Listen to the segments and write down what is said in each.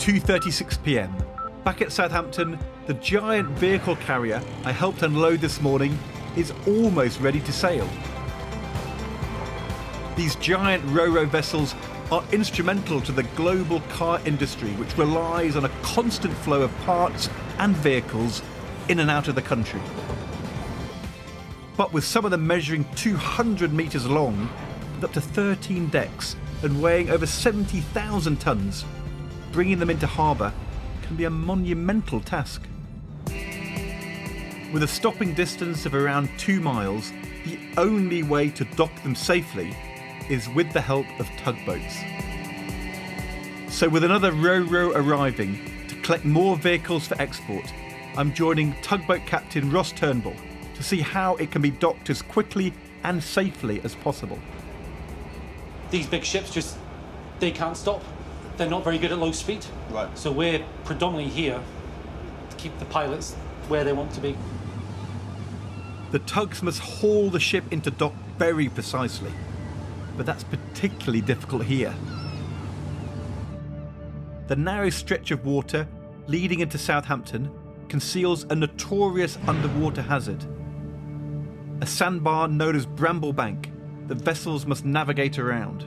2:36 p.m. Back at Southampton, the giant vehicle carrier I helped unload this morning is almost ready to sail. These giant ro-ro vessels are instrumental to the global car industry, which relies on a constant flow of parts and vehicles in and out of the country. But with some of them measuring 200 metres long, with up to 13 decks and weighing over 70,000 tonnes, bringing them into harbour can be a monumental task. With a stopping distance of around 2 miles, the only way to dock them safely is with the help of tugboats. So with another ro-ro arriving to collect more vehicles for export, I'm joining tugboat captain Ross Turnbull to see how it can be docked as quickly and safely as possible. These big ships they can't stop. They're not very good at low speed. Right. So we're predominantly here to keep the pilots where they want to be. The tugs must haul the ship into dock very precisely, but that's particularly difficult here. The narrow stretch of water leading into Southampton conceals a notorious underwater hazard. A sandbar known as Bramble Bank that vessels must navigate around.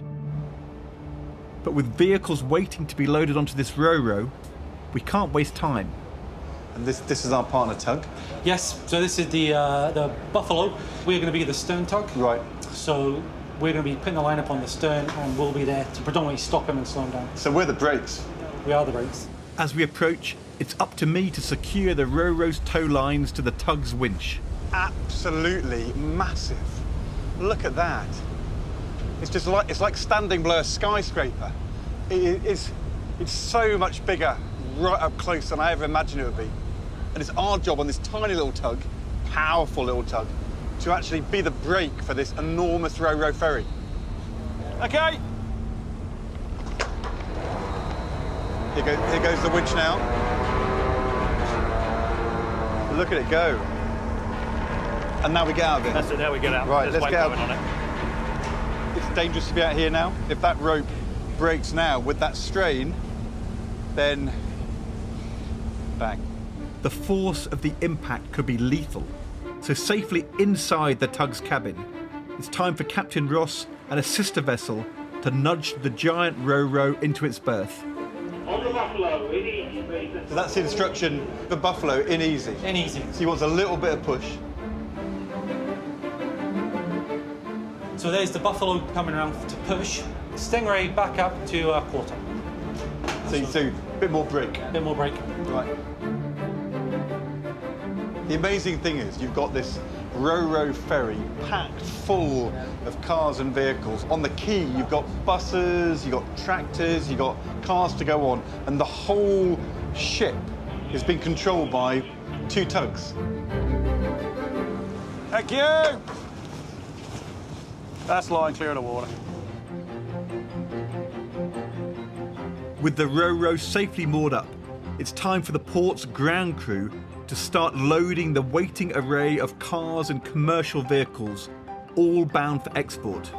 But with vehicles waiting to be loaded onto this ro-ro, we can't waste time. And this is our partner tug? Yes, so this is the Buffalo. We're going to be the stern tug. Right. So we're going to be putting the line up on the stern and we'll be there to predominantly stop them and slow them down. So we're the brakes? We are the brakes. As we approach, it's up to me to secure the ro-ro's tow lines to the tug's winch. Absolutely massive. Look at that. It's like standing below a skyscraper. It's so much bigger right up close than I ever imagined it would be. And it's our job on this tiny little tug, powerful little tug, to actually be the brake for this enormous ro-ro ferry. Okay. Here goes the winch now. Look at it go. And now we get out of it. That's it, now we get out. Right, There's let's get out. on it. It's dangerous to be out here now. If that rope breaks now with that strain, then bang. The force of the impact could be lethal. So safely inside the tug's cabin, it's time for Captain Ross and a sister vessel to nudge the giant ro-ro into its berth. On the Buffalo, in easy, please. So that's the instruction for Buffalo, in easy. In easy. So he wants a little bit of push. So there's the Buffalo coming around to push. Stingray back up to a quarter. So a bit more brake. Bit more brake. Right. The amazing thing is you've got this ro-ro ferry packed full of cars and vehicles. On the quay, you've got buses, you've got tractors, you've got cars to go on, and the whole ship is being controlled by 2 tugs. Thank you! That's line clear of the water. With the ro-ro safely moored up, it's time for the port's ground crew to start loading the waiting array of cars and commercial vehicles, all bound for export.